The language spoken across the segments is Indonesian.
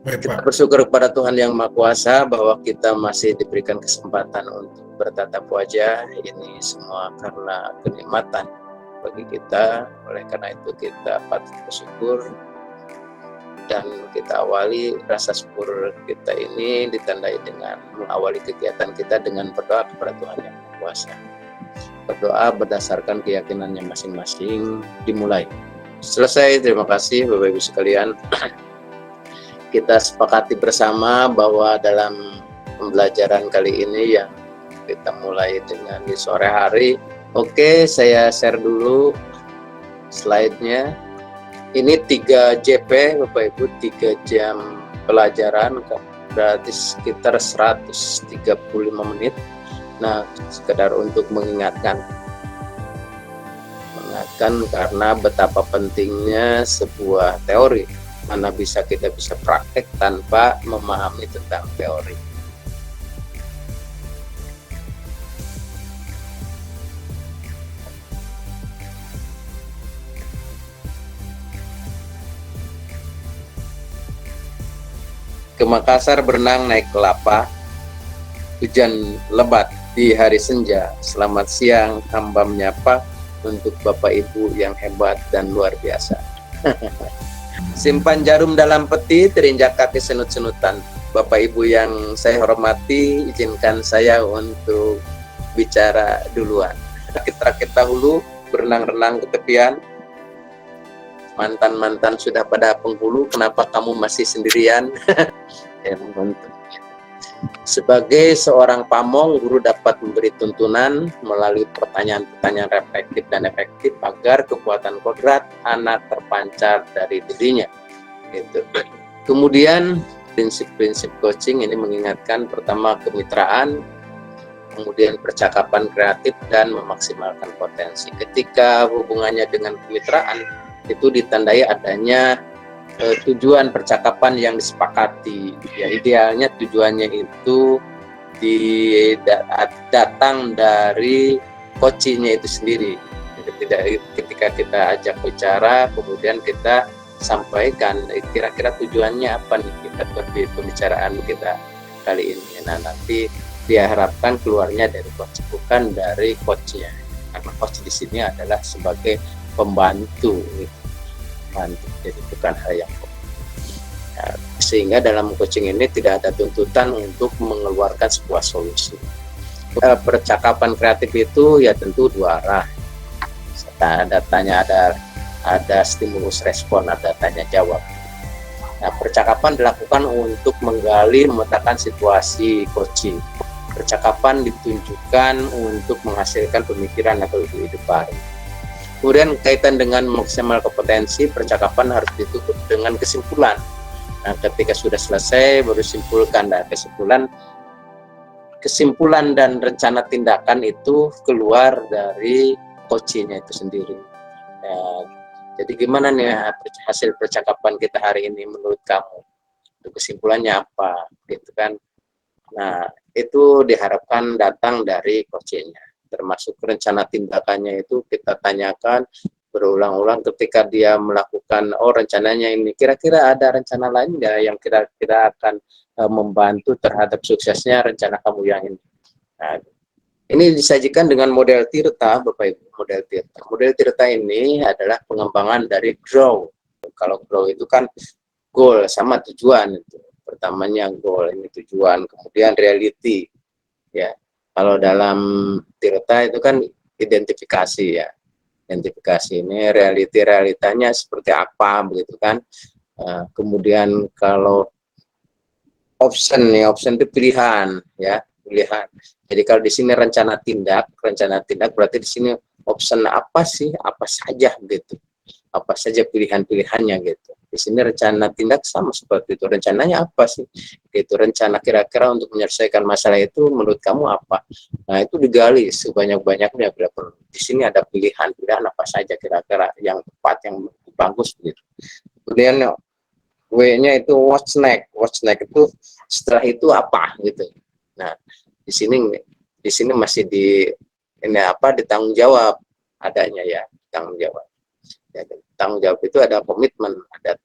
Baik, Kita Pak. bersyukur kepada Tuhan Yang Maha Kuasa bahwa kita masih diberikan kesempatan untuk bertatap wajah. Ini semua karena kenikmatan bagi kita. Oleh karena itu kita patut bersyukur, dan kita awali rasa syukur kita ini ditandai dengan mengawali kegiatan kita dengan berdoa kepada Tuhan Yang Maha Kuasa. Berdoa berdasarkan keyakinannya masing-masing dimulai. Selesai, terima kasih Bapak Ibu sekalian. Kita sepakati bersama bahwa dalam pembelajaran kali ini yang kita mulai dengan di sore hari. Oke, saya share dulu slide-nya. Ini 3 JP Bapak Ibu, 3 jam pelajaran, berarti sekitar 135 menit. Nah, sekedar untuk mengingatkan karena betapa pentingnya sebuah teori, mana kita bisa praktek tanpa memahami tentang teori. Ke Makassar berenang naik kelapa, hujan lebat di hari senja. Selamat siang, hamba menyapa untuk Bapak Ibu yang hebat dan luar biasa. Simpan jarum dalam peti, terinjak kaki senut-senutan. Bapak Ibu yang saya hormati, izinkan saya untuk bicara duluan. Terakhir dahulu berenang-renang ke tepian. Mantan-mantan sudah pada penghulu, kenapa kamu masih sendirian? Ya, sebagai seorang pamong, guru dapat memberi tuntunan melalui pertanyaan-pertanyaan reflektif dan efektif agar kekuatan kodrat anak terpancar dari dirinya. Gitu. Kemudian prinsip-prinsip coaching ini mengingatkan pertama kemitraan, kemudian percakapan kreatif dan memaksimalkan potensi. Ketika hubungannya dengan kemitraan itu ditandai adanya tujuan percakapan yang disepakati. Ya, idealnya tujuannya itu datang dari coachingnya itu sendiri. Jadi tidak ketika kita ajak bicara kemudian kita sampaikan kira-kira tujuannya apa nih kita pembicaraan kita kali ini. Nah, nanti diharapkan keluarnya dari coach, bukan dari coachnya, karena coach di sini adalah sebagai pembantu gitu. Jadi bukan hal yang ya, sehingga dalam coaching ini tidak ada tuntutan untuk mengeluarkan sebuah solusi. Percakapan kreatif itu ya tentu dua arah. Ada stimulus respon, ada tanya jawab. Nah, percakapan dilakukan untuk menggali, memetakan situasi coaching. Percakapan ditunjukkan untuk menghasilkan pemikiran atau ide baru. Kemudian kaitan dengan maksimal kompetensi, percakapan harus ditutup dengan kesimpulan. Nah, ketika sudah selesai baru simpulkan. Nah, kesimpulan dan rencana tindakan itu keluar dari coachingnya itu sendiri. Nah, jadi gimana nih hasil percakapan kita hari ini menurut kamu? Kesimpulannya apa? Gitu kan? Nah, itu diharapkan datang dari coachingnya. Termasuk rencana tindakannya itu kita tanyakan berulang-ulang ketika dia melakukan, oh rencananya ini, kira-kira ada rencana lain nggak yang kira-kira akan membantu terhadap suksesnya rencana kamu yang ini. Nah, ini disajikan dengan model Tirta, Bapak Ibu, model Tirta. Model Tirta ini adalah pengembangan dari grow. Kalau grow itu kan goal sama tujuan itu. Pertamanya goal, ini tujuan, kemudian reality. Ya, kalau dalam Tirta itu kan identifikasi ya. Identifikasi ini realitanya seperti apa begitu kan. Kemudian kalau option itu pilihan ya, pilihan. Jadi kalau di sini rencana tindak berarti di sini option apa sih, apa saja gitu. Apa saja pilihan-pilihannya gitu. Di sini rencana tindak sama seperti itu. Rencananya apa sih? Gitu, rencana kira-kira untuk menyelesaikan masalah itu menurut kamu apa? Nah, itu digali sebanyak-banyaknya bila perlu. Di sini ada pilihan-pilihan apa saja kira-kira yang tepat, yang bagus gitu. Kemudian W-nya itu what's next. What's next itu setelah itu apa gitu. Nah, di sini masih ditanggung jawab adanya ya, tanggung jawab. Ya, tanggung jawab itu ada komitmen, ada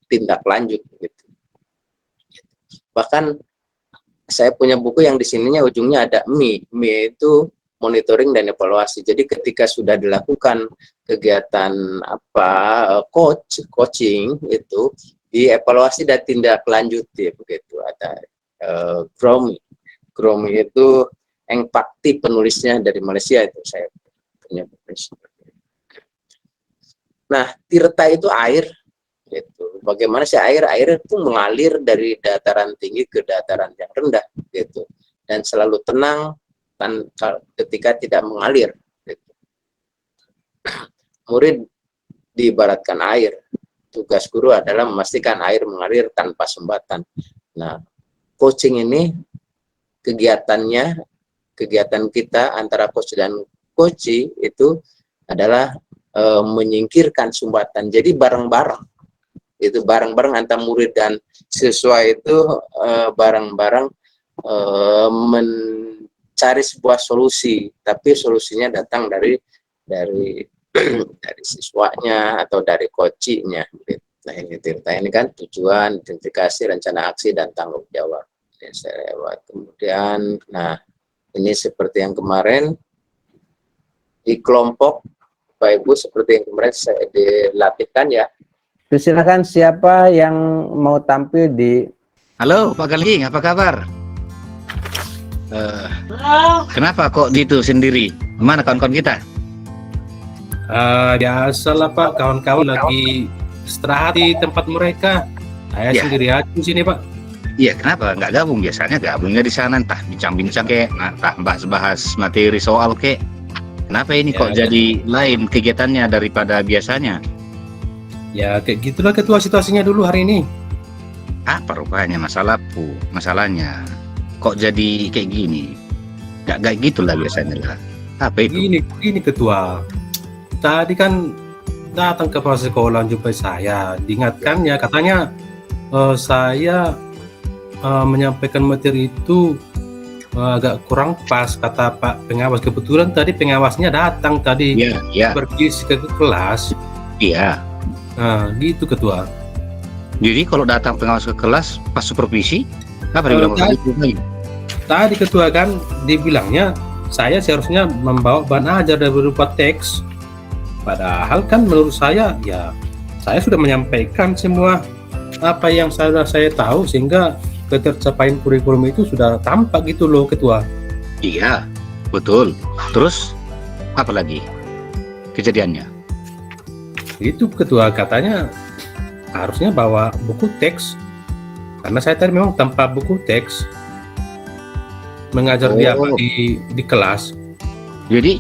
tindak lanjut gitu. Bahkan saya punya buku yang di sininya ujungnya ada MI. MI itu monitoring dan evaluasi. Jadi ketika sudah dilakukan kegiatan coaching itu dievaluasi dan tindak lanjuti begitu. Ada Gromi. Gromi itu Eng Pakti penulisnya dari Malaysia, itu saya punya buku. Nah, tirta itu air. Gitu. Bagaimana sih air itu mengalir dari dataran tinggi ke dataran yang rendah gitu, dan selalu tenang ketika tidak mengalir gitu. Murid diibaratkan air, tugas guru adalah memastikan air mengalir tanpa sumbatan. Nah, coaching ini kegiatan kita antara coach dan coachee itu adalah menyingkirkan sumbatan. Jadi bareng-bareng itu, bareng-bareng antara murid dan siswa itu bareng-bareng mencari sebuah solusi, tapi solusinya datang dari dari siswanya atau dari coachingnya. Nah, ini kan tujuan, identifikasi, rencana aksi, dan tanggung jawab. Ini saya lewat. Kemudian, nah ini seperti yang kemarin di kelompok Bapak Ibu, seperti yang kemarin saya dilatihkan ya. Silakan siapa yang mau tampil di... Halo Pak Galing, apa kabar? Kenapa kok gitu sendiri? Mana kawan-kawan kita? Biasalah Pak, kawan-kawan lagi istirahat di tempat mereka. Saya sendiri aja di sini Pak. Iya, kenapa nggak gabung? Biasanya gabungnya di sana, entah bincang-bincang kek, entah bahas-bahas materi soal kek. Kenapa ini kok jadi lain kegiatannya daripada biasanya? Ya kayak gitulah ketua situasinya dulu hari ini. Apa rupanya masalahnya? Kok jadi kayak gini? Nggak gitulah biasanya lah. Apa itu? Gini ketua. Tadi kan datang ke kepala sekolah jumpai saya, diingatkannya katanya saya menyampaikan materi itu agak kurang pas, kata Pak pengawas. Kebetulan tadi pengawasnya datang tadi, pergi ke kelas. Iya. Nah, gitu ketua. Jadi kalau datang pengawas ke kelas pas supervisi, apa dibilang Tadi ketua kan dibilangnya saya seharusnya membawa bahan ajar dari berupa teks. Padahal kan menurut saya ya saya sudah menyampaikan semua apa yang saya tahu, sehingga ketercapaian kurikulum itu sudah tampak gitu loh ketua. Iya, betul. Terus apa lagi kejadiannya? Itu ketua, katanya harusnya bawa buku teks, karena saya tadi memang tanpa buku teks mengajar dia di kelas. Jadi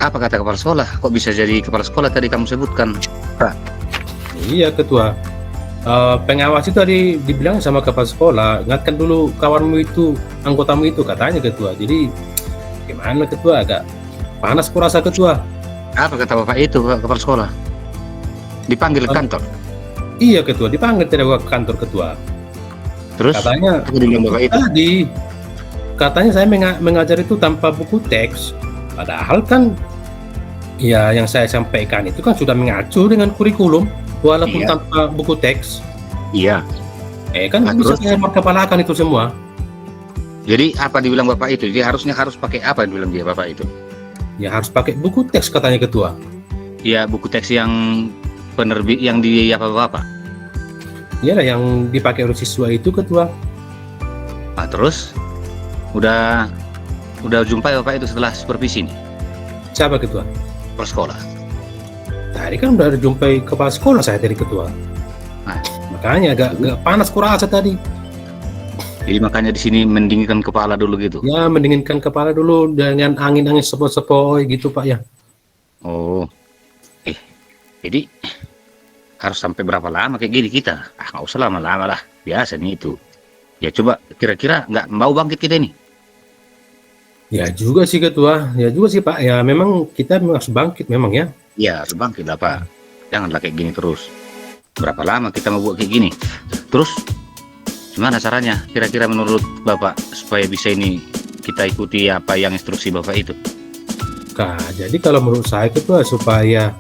apa kata kepala sekolah? Kok bisa jadi kepala sekolah tadi kamu sebutkan, Pak? Iya ketua, pengawas itu tadi dibilang sama kepala sekolah, ingatkan dulu kawanmu itu, anggotamu itu, katanya ketua. Jadi gimana ketua, agak panas kurasa ketua. Apa kata bapak itu, Pak, kepala sekolah? Dipanggil ke kantor? Iya ketua, dipanggil tidak ke kantor ketua. Terus katanya tadi katanya saya mengajar itu tanpa buku teks, padahal kan ya yang saya sampaikan itu kan sudah mengacu dengan kurikulum walaupun tanpa buku teks. Iya. Kan bisa saya kepalakan itu semua. Jadi apa dibilang bapak itu? Jadi harus pakai apa dibilang dia bapak itu? Ya harus pakai buku teks katanya ketua. Iya, buku teks yang penerbit yang di apa bapak? Iya lah, yang dipakai oleh siswa itu ketua. Nah, terus udah jumpai bapak itu setelah supervisi nih? Siapa ketua? Kepala sekolah. Tadi kan udah jumpai kepala sekolah saya tadi ketua. Nah, makanya agak panas kurasa tadi. Jadi makanya di sini mendinginkan kepala dulu gitu. Ya, mendinginkan kepala dulu dengan angin-angin sepoi-sepoi gitu Pak ya. Oh. Jadi harus sampai berapa lama kayak gini kita? Nggak usah lama-lama lah, biasa nih itu. Ya coba kira-kira nggak mau bangkit kita ini? Ya juga sih ketua, ya juga sih Pak. Ya memang kita harus bangkit memang ya. Ya harus bangkit lah Pak. Janganlah kayak gini terus. Berapa lama kita mau buat kayak gini? Terus gimana caranya? Kira-kira menurut Bapak supaya bisa ini kita ikuti apa yang instruksi Bapak itu? Nah, jadi kalau menurut saya ketua, supaya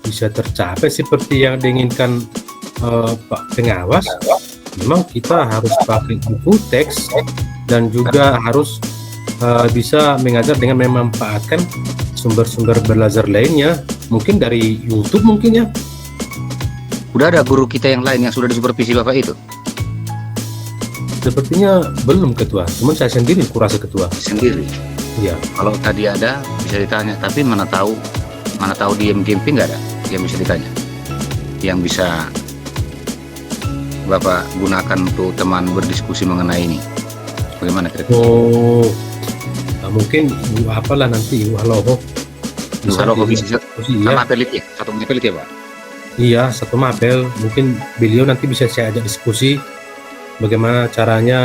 bisa tercapai seperti yang diinginkan Pak pengawas, memang kita harus pakai buku teks dan juga harus bisa mengajar dengan memanfaatkan sumber-sumber belajar lainnya, mungkin dari YouTube mungkin ya. Udah ada guru kita yang lain yang sudah disupervisi Bapak itu? Sepertinya belum ketua, cuman saya sendiri kurasa ketua. Sendiri. Iya. Kalau tadi ada bisa ditanya, tapi mana tahu di MGMP nggak ada yang bisa ditanya, yang bisa Bapak gunakan untuk teman berdiskusi mengenai ini. Bagaimana kira-kira? Oh, mungkin apalah nanti Haloho. Kalau bisa Iya. sama pelit ya, satu pelit ya Pak. Iya, satu mapel. Mungkin beliau nanti bisa saya ajak diskusi bagaimana caranya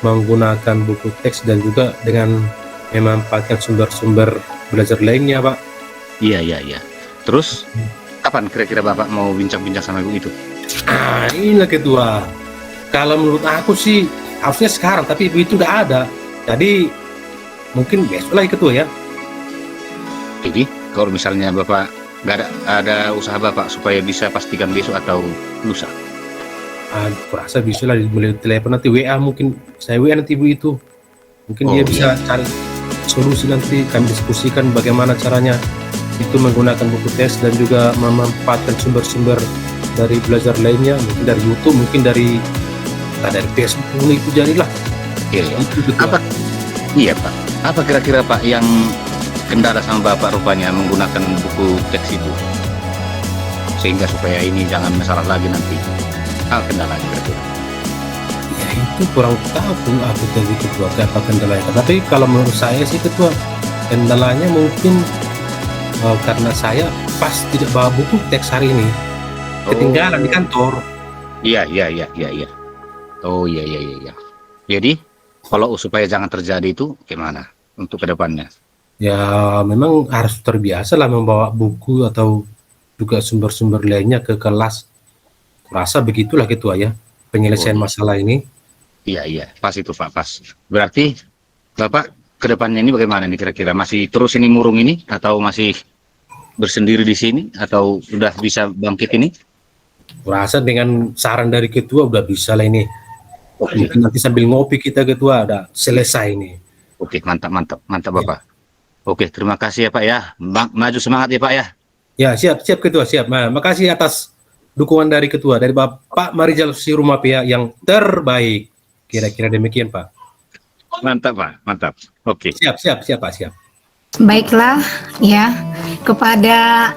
menggunakan buku teks dan juga dengan memanfaatkan sumber-sumber belajar lainnya, Pak. Iya. Terus kapan kira-kira Bapak mau bincang-bincang sama ibu itu? Inilah ketua. Kalau menurut aku sih harusnya sekarang, tapi ibu itu nggak ada. Jadi mungkin besok lagi ketua ya. Jadi kalau misalnya Bapak nggak ada usaha Bapak supaya bisa pastikan besok atau lusa? Aku rasa bisa lah melalui telepon nanti WA, mungkin saya WA nanti ibu itu. Mungkin dia Oh, bisa cari solusi, nanti kami diskusikan bagaimana caranya itu menggunakan buku tes dan juga memanfaatkan sumber-sumber dari belajar lainnya, mungkin dari YouTube, mungkin dari Facebook itu jadilah. Iya. Itu betul. Apa? Iya Pak. Apa kira-kira Pak yang kendala sama Bapak rupanya menggunakan buku teks itu, sehingga supaya ini jangan masalah lagi nanti? Kendalanya kira-kira? Ya itu kurang tahu aku dari ketua apa kendalanya. Tapi kalau menurut saya sih ketua, kendalanya mungkin karena saya pas tidak bawa buku teks hari ini, ketinggalan di kantor. Iya. Oh iya. Jadi kalau supaya jangan terjadi itu gimana untuk kedepannya? Ya memang harus terbiasa lah membawa buku atau juga sumber-sumber lainnya ke kelas. Kurasa begitulah ketua ya penyelesaian masalah ini. Iya, pas itu Pak, pas. Berarti Bapak kedepannya ini bagaimana nih kira-kira? Masih terus ini murung ini atau masih bersendiri di sini atau sudah bisa bangkit ini? Kurasa dengan saran dari ketua udah bisa lah ini. Oke. Mungkin nanti sambil ngopi kita ketua ada selesai ini. Oke, mantap Bapak. Oke, terima kasih ya Pak ya. Maju semangat ya Pak ya. Ya siap ketua, siap. Nah, makasih atas dukungan dari ketua, dari Bapak Marijal Sirumapi yang terbaik. Kira-kira demikian Pak. Mantap Pak, mantap. Oke. Siap Pak, siap. Baiklah ya, kepada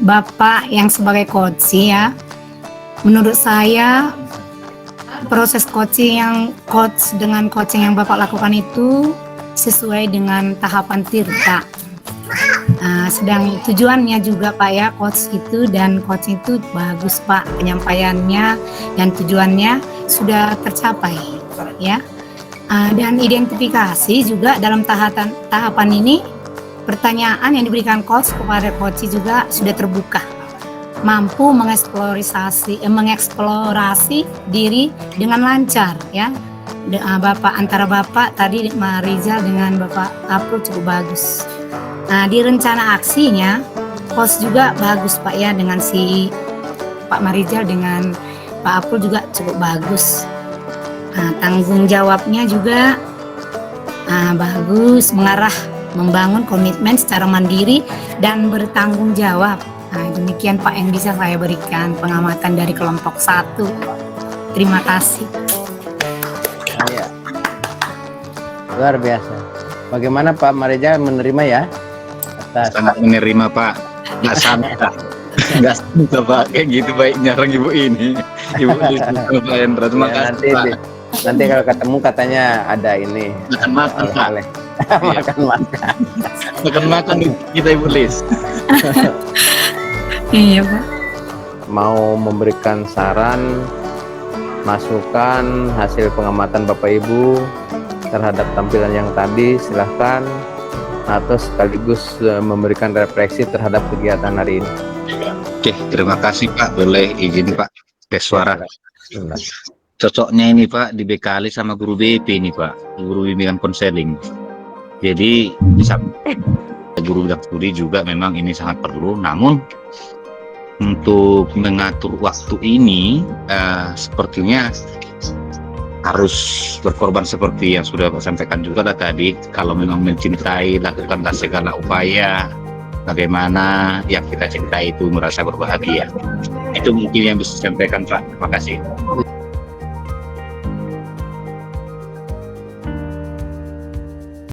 Bapak yang sebagai coach ya, menurut saya proses coaching yang Bapak lakukan itu sesuai dengan tahapan Tirta. Sedang tujuannya juga Pak ya, coach itu dan coaching itu bagus Pak, penyampaiannya dan tujuannya sudah tercapai ya. Dan identifikasi juga dalam tahapan ini, pertanyaan yang diberikan coach kepada coach juga sudah terbuka, mampu mengeksplorasi diri dengan lancar ya. Antara Bapak tadi Marijal dengan Bapak April cukup bagus. Nah, di rencana aksinya coach juga bagus Pak ya, dengan si Pak Marijal dengan Pak April juga cukup bagus. Tanggung jawabnya juga bagus, mengarah membangun komitmen secara mandiri dan bertanggung jawab. Demikian Pak yang bisa saya berikan pengamatan dari kelompok 1. Terima kasih. Iya. Luar biasa. Bagaimana Pak Marijal menerima ya? Sangat menerima Pak. Nggak sangka Pak kayak gitu baiknya orang ibu ini. Ibu Pak Hendra, terima kasih Pak. Nanti kalau ketemu katanya ada ini. Makan Pak. Makan kita Ibu Lis. Iya Pak. Mau memberikan saran, masukan, hasil pengamatan Bapak Ibu terhadap tampilan yang tadi, silahkan, atau sekaligus memberikan refleksi terhadap kegiatan hari ini. Oke, terima kasih Pak. Boleh izin Pak tes suara. Cocoknya ini Pak dibekali sama guru BP ini Pak, guru bimbingan konseling. Jadi bisa guru bidang studi juga memang ini sangat perlu. Namun untuk mengatur waktu ini sepertinya harus berkorban seperti yang sudah Bapak sampaikan juga lah tadi. Kalau memang mencintai, lakukanlah segala upaya bagaimana yang kita cintai itu merasa berbahagia. Itu mungkin yang bisa saya sampaikan, Pak. Terima kasih.